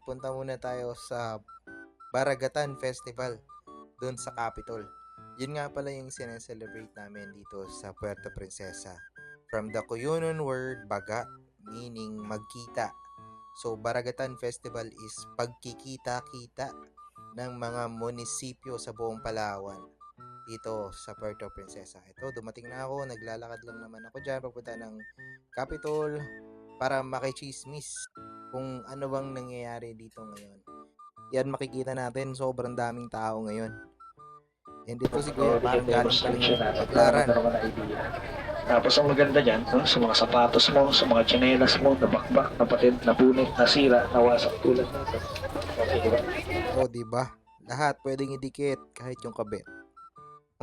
punta muna tayo sa Baragatan Festival doon sa Capitol. Yun nga pala yung sineselebrate namin dito sa Puerto Princesa. From the Cuyunon word baga, meaning magkita. So Baragatan Festival is pagkikita-kita ng mga munisipyo sa buong Palawan dito sa Puerto Princesa. Ito, dumating na ako, naglalakad lang naman ako dyan papunta ng Capitol para makichismis kung ano bang nangyayari dito ngayon. Yan makikita natin, sobrang daming tao ngayon. And dito si Kuya, parang galing pa lang ng Baclaran. Tapos ang maganda dyan, no, sa mga sapatos mo, sa mga tsinelas mo, nabakbak, napatid, napunit, nasira, nawasak tulad ng ito. O, diba? Lahat pwedeng idikit kahit yung kabit.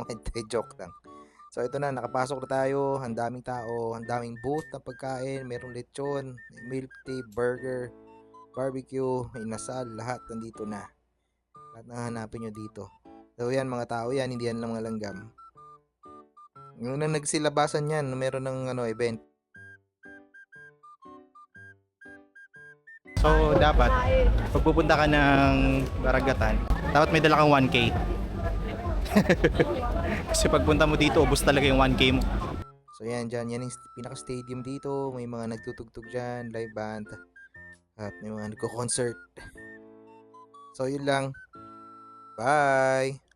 Hindi, joke lang. So ito na, nakapasok na tayo, ang daming tao, ang daming booth na pagkain, merong lechon, may milk tea, burger, barbecue, inasal, lahat nandito na. Lahat na hanapin nyo dito. So yan mga tao yan, hindi yan lang mga langgam. Yung na nagsilabasan yan, meron ng event. So, dapat, pag pupunta ka ng Baragatan, dapat may dala kang 1K. Kasi pagpunta mo dito, ubos talaga yung 1K mo. So yan, dyan, yan yung pinaka-stadium dito. May mga nagtutugtog dyan, live band. At may mga nagko-concert. So yun lang. Bye!